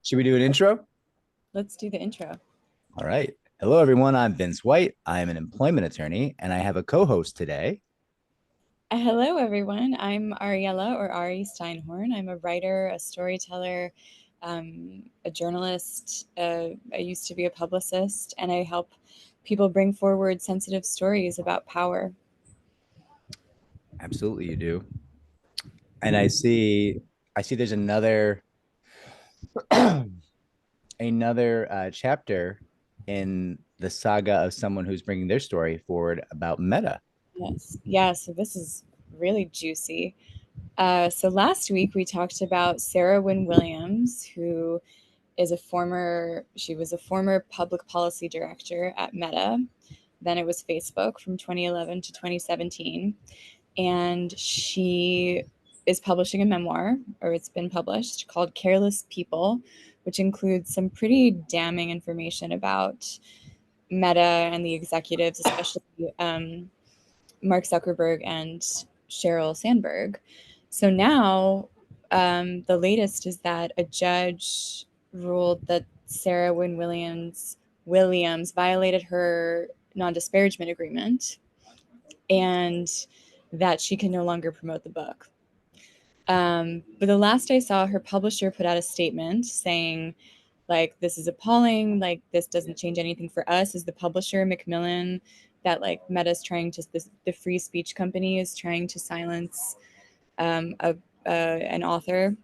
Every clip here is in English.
Should we do an intro? Let's do the intro. All right. Hello, everyone. I'm Vince White. I am an employment attorney, and I have a co-host today. Hello, everyone. I'm Ariella or Ari Steinhorn. I'm a writer, a storyteller, a journalist. I used to be a publicist, and I help people bring forward sensitive stories about power. Absolutely, you do. And I see there's another another chapter in the saga of someone who's bringing their story forward about Meta. Yes. Yeah, so this is really juicy. So last week we talked about Sarah Wynne Williams, who she was a former public policy director at Meta. Then it was Facebook from 2011 to 2017. And she is publishing a memoir, or it's been published, called Careless People, which includes some pretty damning information about Meta and the executives, especially Mark Zuckerberg and Sheryl Sandberg. So now the latest is that a judge ruled that Sarah Wynne Williams violated her non-disparagement agreement and that she can no longer promote the book. But the last I saw, her publisher put out a statement saying, like, this is appalling. Like, this doesn't change anything for us as the publisher, Macmillan, that like Meta's trying to, the free speech company is trying to silence an author.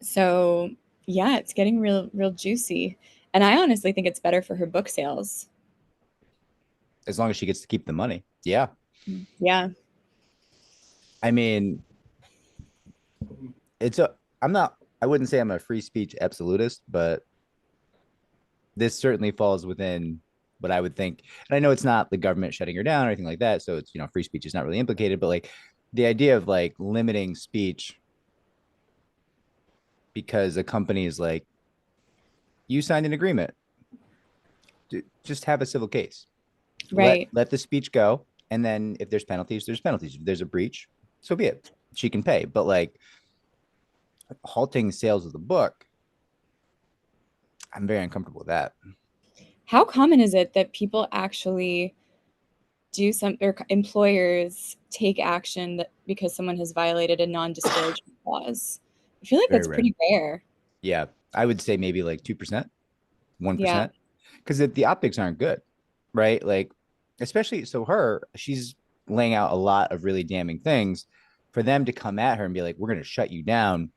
So yeah, it's getting real juicy. And I honestly think it's better for her book sales. As long as she gets to keep the money. Yeah. Yeah. I mean, it's a I'm not I wouldn't say I'm a free speech absolutist, but this certainly falls within what I would think. And I know it's not the government shutting her down or anything like that. So it's, free speech is not really implicated, but like the idea of like limiting speech because a company is like, you signed an agreement, just have a civil case. Let Right. let the speech go. And then if there's penalties, there's penalties. If there's a breach, so be it. She can pay. But like halting sales of the book, I'm very uncomfortable with that. How common is it that people actually do some, or employers take action because someone has violated a non-disparagement clause? I feel like Very that's rare. pretty rare. Yeah. I would say maybe like 2%, Yeah. 1%. Because the optics aren't good, right? Like, especially she's laying out a lot of really damning things. For them to come at her and be like, we're going to shut you down.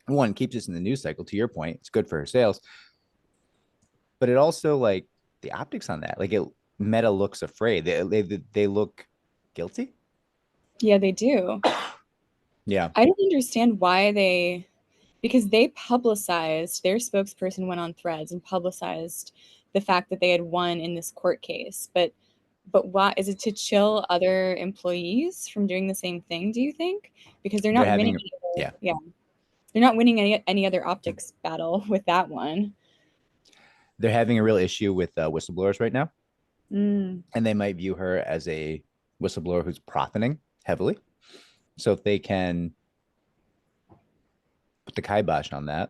One, keeps us in the news cycle. To your point, it's good for her sales, but it also like the optics on that. Like Meta looks afraid. They look guilty. Yeah, they do. Yeah, I don't understand why because they publicized, their spokesperson went on Threads and publicized the fact that they had won in this court case. But why is it, to chill other employees from doing the same thing, do you think? Because they're they're not winning having yeah yeah. They're not winning any other optics battle with that one. they're having a real issue with whistleblowers right now, Mm, and they might view her as a whistleblower who's profiting heavily. So if they can put the kibosh on that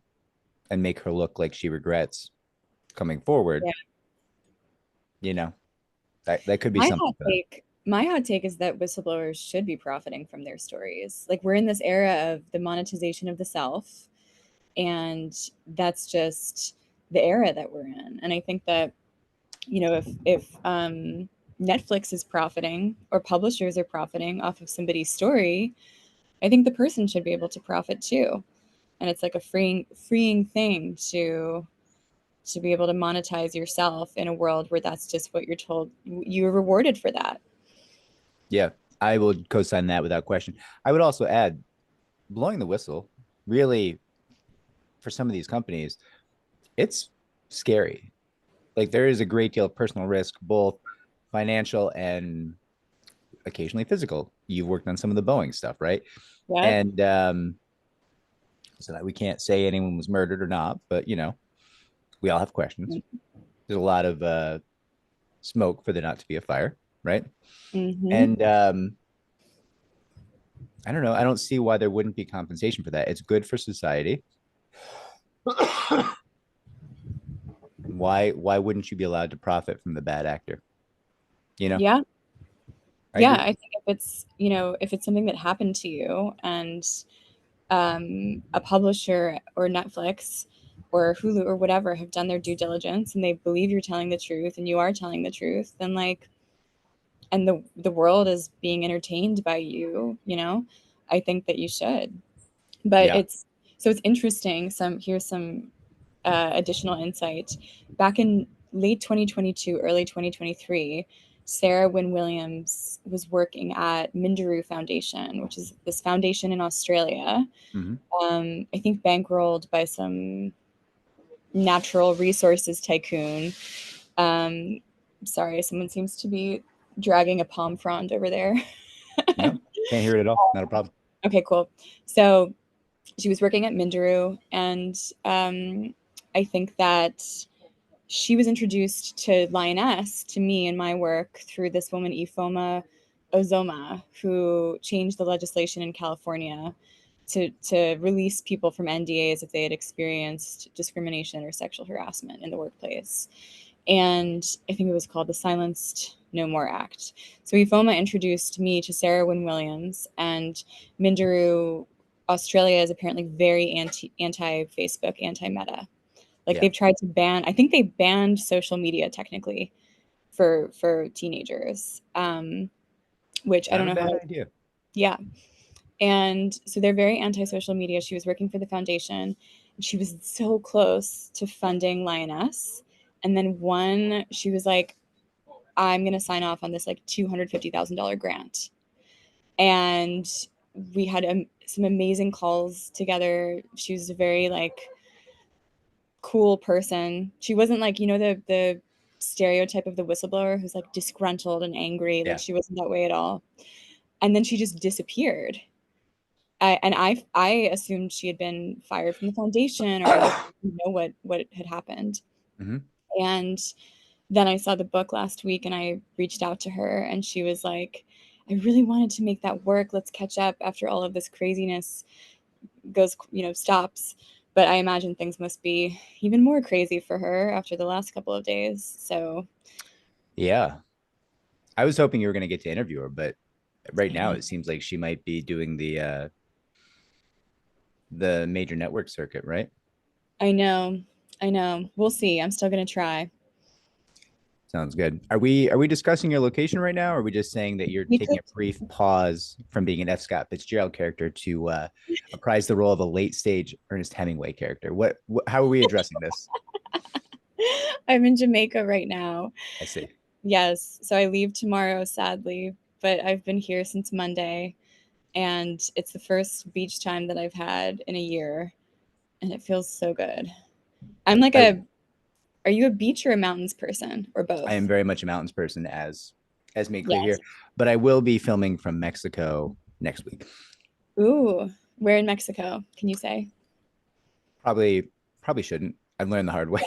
and make her look like she regrets coming forward, yeah. you know, that could be My something hot for them. take, my hot take is that whistleblowers should be profiting from their stories. Like, we're in this era of the monetization of the self, and that's just the era that we're in. And I think that, if Netflix is profiting or publishers are profiting off of somebody's story, I think the person should be able to profit too. And it's like a freeing thing to be able to monetize yourself in a world where that's just what you're told. You're rewarded for that. Yeah, I will co-sign that without question. I would also add blowing the whistle really for some of these companies, it's scary. Like there is a great deal of personal risk, both financial and occasionally physical. You've worked on some of the Boeing stuff, right? Yep. And so that we can't say anyone was murdered or not, but we all have questions. There's a lot of smoke for there not to be a fire, right? Mm-hmm. And I don't know. I don't see why there wouldn't be compensation for that. It's good for society. Why wouldn't you be allowed to profit from the bad actor? You know, Yeah. I Yeah, agree. I think if it's, if it's something that happened to you and a publisher or Netflix or Hulu or whatever have done their due diligence and they believe you're telling the truth and you are telling the truth, then like, and the world is being entertained by you, I think that you should. But Yeah. it's interesting. Here's some additional insight. Back in late 2022, early 2023, Sarah Wynne Williams was working at Minderoo Foundation, which is this foundation in Australia. Hmm. I think bankrolled by some natural resources tycoon. Um, Sorry, someone seems to be dragging a palm frond over there. No, can't hear it at all. Not a problem. Okay, cool. So she was working at Minderoo, and I think that she was introduced to Lioness to me in my work through this woman, Ifoma Ozoma, who changed the legislation in California to release people from NDAs if they had experienced discrimination or sexual harassment in the workplace. And I think it was called the Silenced No More Act. So Ifoma introduced me to Sarah Wynne Williams, and Minderoo Australia is apparently very anti Facebook, anti Meta. Like Yeah. they've tried to ban. I think they banned social media technically for teenagers, which I Not don't a know bad how. idea. Yeah, and so they're very anti social media. She was working for the foundation, and she was so close to funding Lioness. And then she was like, "I'm gonna sign off on this like $250,000 grant." And we had some amazing calls together. She was a very like cool person. She wasn't like, the stereotype of the whistleblower who's like disgruntled and angry. Like Yeah. she wasn't that way at all. And then she just disappeared. And I assumed she had been fired from the foundation, or I just didn't know what had happened. Hmm. And then I saw the book last week and I reached out to her and she was like, I really wanted to make that work. Let's catch up after all of this craziness stops. But I imagine things must be even more crazy for her after the last couple of days. So Yeah. I was hoping you were going to get to interview her, but right I now know. it seems like she might be doing the major network circuit, right? I know. I know. We'll see. I'm still gonna try. Sounds good. Are we discussing your location right now, or are we just saying that you're We taking could a brief pause from being an F. Scott Fitzgerald character to apprise the role of a late stage Ernest Hemingway character? How are we addressing this? I'm in Jamaica right now. I see. Yes. So I leave tomorrow, sadly, but I've been here since Monday and it's the first beach time that I've had in a year and it feels so good. I'm like I are you a beach or a mountains person or I am both? very much a mountains person, as made clear here, Yes. but I will be filming from Mexico next week. Ooh, where in Mexico? Can you say? Probably shouldn't. I've learned the hard way.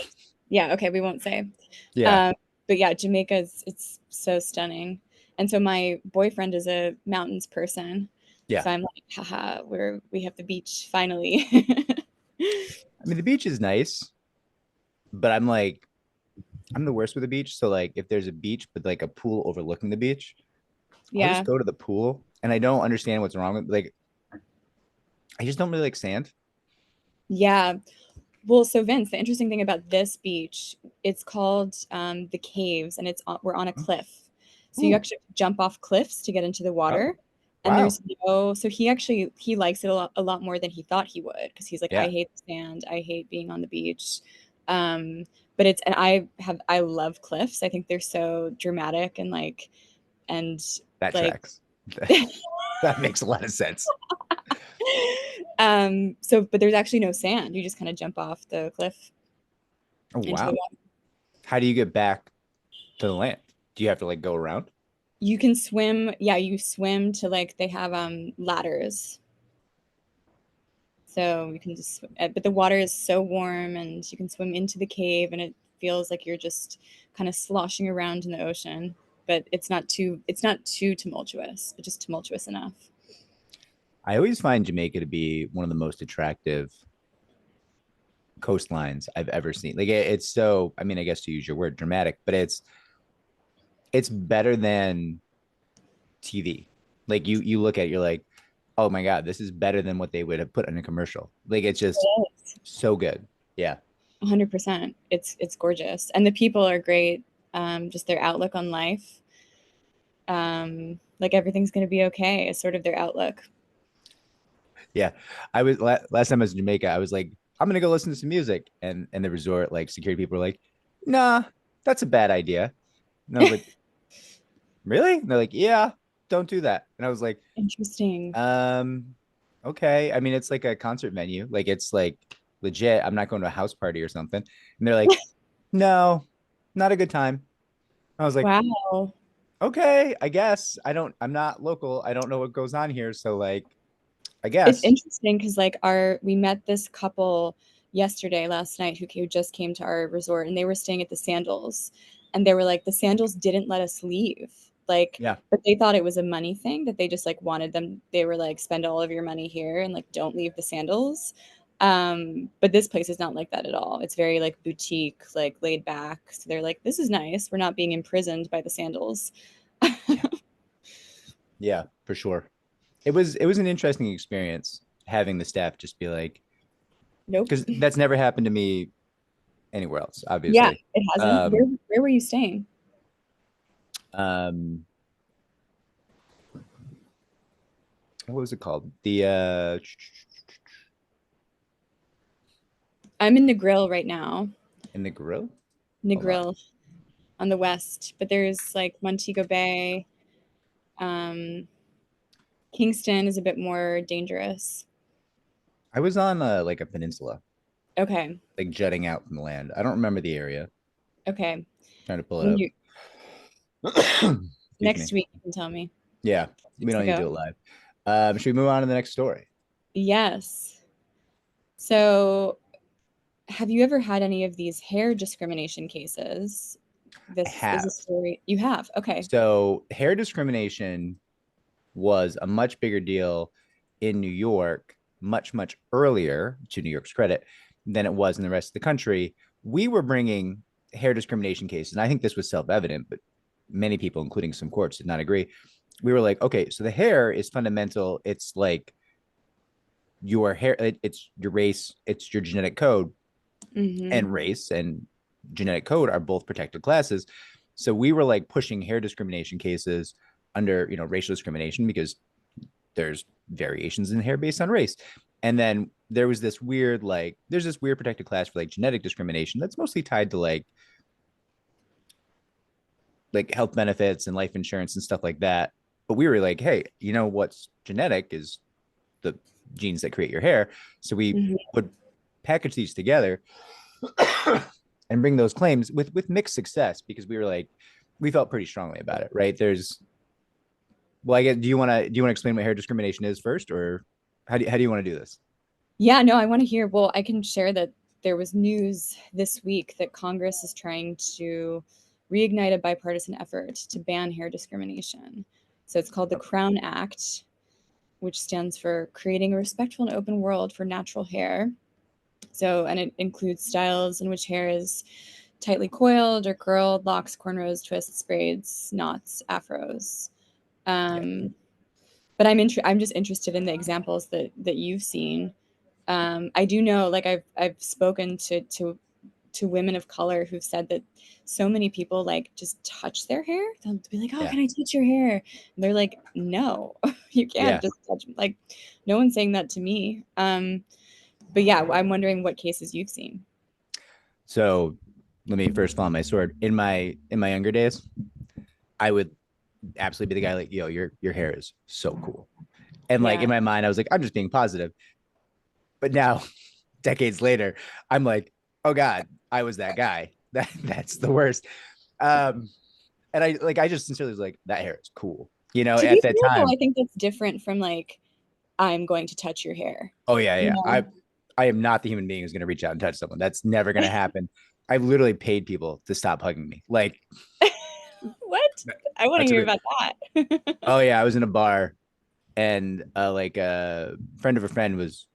Yeah, okay, we won't say. Yeah. Um, but yeah, Jamaica is it's so stunning. And so my boyfriend is a mountains person. Yeah. So I'm like, haha, we have the beach finally. I mean, the beach is nice, but I'm the worst with the beach. So like if there's a beach but like a pool overlooking the beach, I'll just Yeah. go to the pool and I don't understand what's wrong with like I just don't really like sand. Yeah. Well, so Vince, the interesting thing about this beach, it's called the Caves, and we're on a cliff. So you Ooh. actually jump off cliffs to get into the Oh, water, and wow. there's no. So he likes it a lot more than he thought he would because he's like, I Yeah. hate the sand, I hate being on the beach. Um, but I love cliffs. I think they're so dramatic and That like. tracks. That makes a lot of sense. So but there's actually no sand. You just kind of jump off the cliff Oh, into the wow. water. How do you get back to the land? Do you have to like go around? You can swim. Yeah, you swim to like they have ladders. So you can just but the water is so warm and you can swim into the cave and it feels like you're just kind of sloshing around in the ocean, but it's not too tumultuous, but just tumultuous enough. I always find Jamaica to be one of the most attractive coastlines I've ever seen. Like it's so, I mean, I guess to use your word, dramatic, but it's better than TV. Like you look at it, you're like, oh my God, this is better than what they would have put in a commercial. Like it's just It is. so good. Yeah. 100%. It's gorgeous. And the people are great. Just their outlook on life. Like everything's going to be okay is sort of their outlook. Yeah. I was last time I was in Jamaica, I was like, I'm gonna go listen to some music. And the resort, like security people were like, nah, that's a bad idea. And I was like, really? And they're like, yeah, don't do that. And I was like, Interesting. um, okay. I mean, it's like a concert venue. Like it's like legit. I'm not going to a house party or something. And they're like, no, not a good time. I was like, Wow. okay, I guess. I'm not local. I don't know what goes on here. So like, I It's guess. interesting because like we met this couple yesterday, last night, who just came to our resort, and they were staying at the Sandals, and they were like, the Sandals didn't let us leave. Like, Yeah. but they thought it was a money thing, that they just like wanted them. They were like, spend all of your money here and like don't leave the Sandals. But this place is not like that at all. It's very like boutique, like laid back. So they're like, this is nice. We're not being imprisoned by the Sandals. Yeah. Yeah, for sure. It was an interesting experience having the staff just be like, Nope. because that's never happened to me anywhere else, Yeah, obviously. it hasn't. Um, Where were you staying? um, what was it called? The I'm in Negril right now. in the grill. Hold on. Negril on the west, but there's like Montego Bay. Um, Kingston is a bit more dangerous. I was on like a peninsula, Okay, like jutting out from the land. I don't remember the area. okay. Trying to pull it When up. you Excuse me. next week, you can tell me. Yeah, we Weeks don't need to ago. do it live. Should we move on to the next story? Yes. So, have you ever had any of these hair discrimination cases? I This is a have. story you have. Okay. So hair discrimination was a much bigger deal in New York, much earlier, to New York's credit, than it was in the rest of the country. We were bringing hair discrimination cases, and I think this was self-evident, but many people, including some courts, did not agree. We were like, okay, so the hair is fundamental. It's like your hair, it's your race, it's your genetic code, Mm-hmm. and race and genetic code are both protected classes. So we were like pushing hair discrimination cases under, racial discrimination because there's variations in hair based on race. And then there was this weird, like, there's this weird protected class for like genetic discrimination that's mostly tied to like health benefits and life insurance and stuff like that. But we were like, hey, what's genetic is the genes that create your hair. So we Mm-hmm. would package these together and bring those claims with mixed success because we felt pretty strongly about it, right? Well, I guess do you want to explain what hair discrimination is first, or how do you want to do this? Yeah, no, I want to hear. Well, I can share that there was news this week that Congress is trying to reignite a bipartisan effort to ban hair discrimination. So it's called the Crown Act, which stands for Creating a Respectful and Open World for Natural Hair. So, and it includes styles in which hair is tightly coiled or curled, locks, cornrows, twists, braids, knots, afros. Yeah. But I'm just interested in the examples that you've seen. I do know, like I've spoken to women of color who've said that so many people like just touch their hair. They'll be like, "Oh, Yeah. can I touch your hair?" And they're like, "No, you can't Yeah. just touch." Like, no one's saying that to me. But yeah, I'm wondering what cases you've seen. So let me first fall on my sword. In my younger days, I would absolutely be the guy like, yo, your hair is so cool. And like Yeah, in my mind, I was like, I'm just being positive. But now, decades later, I'm like, oh God, I was that guy. That's the worst. Um, and I just sincerely was like, that hair is cool. to At be that fair though, time. I think that's different from like I'm going to touch your hair. Oh yeah, You yeah. I know I am not the human being who's gonna reach out and touch someone. That's never gonna happen. I've literally paid people to stop hugging me. Like what? I want I to took hear it. about that. Oh yeah, I was in a bar and like a friend of a friend was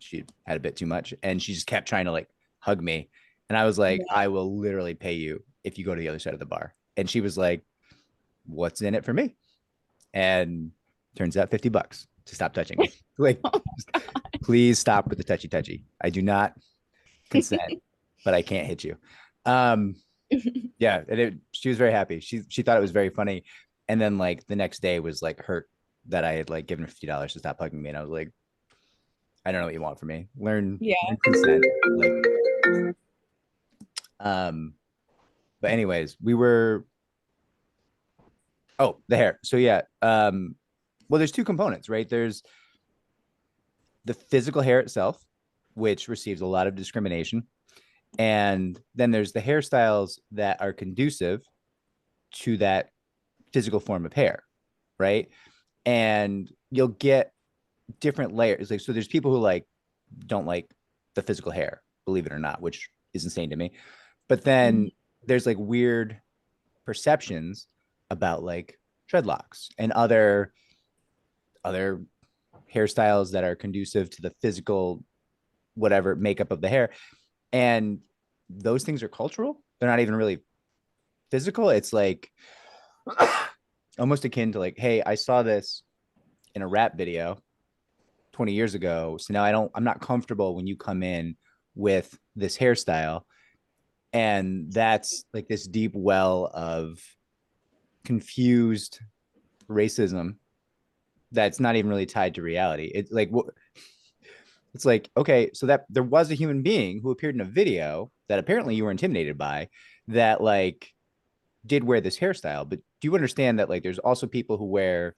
she had a bit too much, and she just kept trying to like hug me. And I was like, Yeah. I will literally pay you if you go to the other side of the bar. And she was like, what's in it for me? And turns out $50 to stop touching me. Like, please stop with the touchy touchy. I do not consent, but I can't hit you. Um, yeah, she was very happy. She thought it was very funny. And then like the next day was like hurt that I had like given her $50 to stop hugging me. And I was like, I don't know what you want from me. Yeah. Learn consent. Like, um, but anyways, we were the hair. So yeah, well, there's two components, right? There's the physical hair itself, which receives a lot of discrimination. And then there's the hairstyles that are conducive to that physical form of hair, right? And you'll get different layers. Like, so there's people who like don't like the physical hair, believe it or not, which is insane to me. But then Mhm. there's like weird perceptions about like dreadlocks and other hairstyles that are conducive to the physical whatever makeup of the hair. And those things are cultural. They're not even really physical. It's like almost akin to like, hey, I saw this in a rap video 20 years ago. So now I'm not comfortable when you come in with this hairstyle. And that's like this deep well of confused racism that's not even really tied to reality. It's like, okay, so that there was a human being who appeared in a video that apparently you were intimidated by that like did wear this hairstyle. But do you understand that like there's also people who wear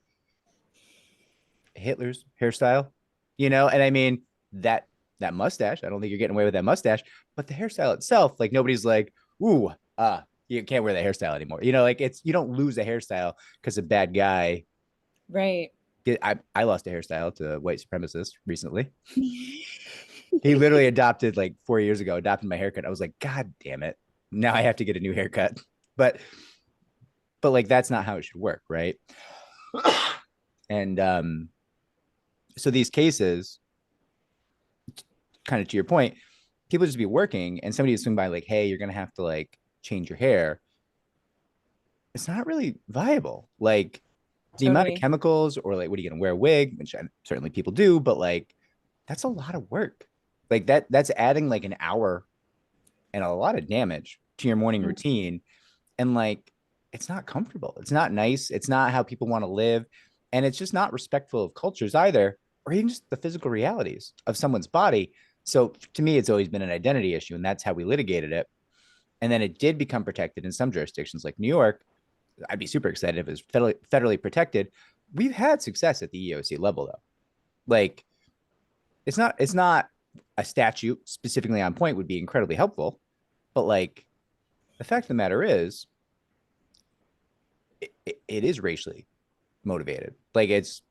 Hitler's hairstyle, you know? And I mean that mustache, I don't think you're getting away with that mustache, but the hairstyle itself, like nobody's like, ooh, you can't wear that hairstyle anymore. You know, like it's you don't lose a hairstyle because a bad guy. Right. I lost a hairstyle to white supremacists recently. He literally adopted like 4 years ago, adopted my haircut. I was like, God damn it. Now I have to get a new haircut. But like that's not how it should work, right? And so these cases, kind of to your point, people just be working and somebody would swing by like, hey, you're gonna have to like change your hair. It's not really viable. Like the amount of Totally. chemicals, or like, what are you gonna wear a wig? Which certainly people do, but like that's a lot of work. Like that's adding like an hour and a lot of damage to your morning Mm. routine. And like it's not comfortable. It's not nice. It's not how people want to live. And it's just not respectful of cultures either, or even just the physical realities of someone's body. So to me, it's always been an identity issue, and that's how we litigated it. And then it did become protected in some jurisdictions like New York. I'd be super excited if it was federally protected. We've had success at the EEOC level though. Like it's not a statute specifically on point would be incredibly helpful, but like the fact of the matter is it is racially motivated. Like it's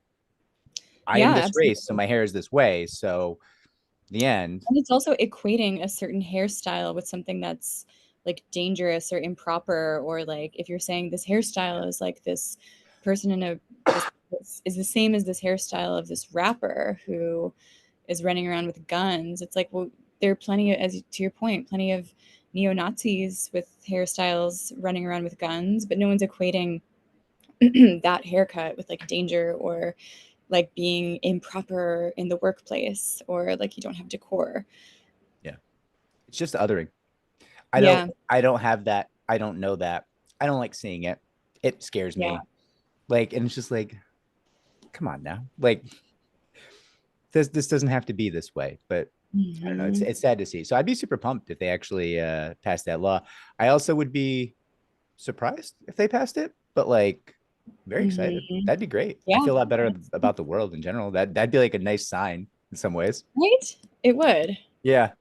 I am Yeah, this race, so absolutely. my hair is this way. So the end. And it's also equating a certain hairstyle with something that's like dangerous or improper, or like if you're saying this hairstyle is like this person in a this is the same as this hairstyle of this rapper who is running around with guns. It's like, well, there are plenty of, as to your point, plenty of neo-Nazis with hairstyles running around with guns, but no one's equating that haircut with like danger or like being improper in the workplace or like you don't have decor. Yeah, it's just othering. I don't Yeah, I don't have that. I don't know that. I don't like seeing it. It scares yeah. me. Like, and it's just like, come on now. Like this doesn't have to be this way, but I don't know. It's Mhm. it's sad to see. So I'd be super pumped if they actually passed that law. I also would be surprised if they passed it, but like very excited. Mhm. That'd be great. I Yeah, feel a lot better that's about the world in general. That'd be like a nice sign in some ways. right? It would. Yeah.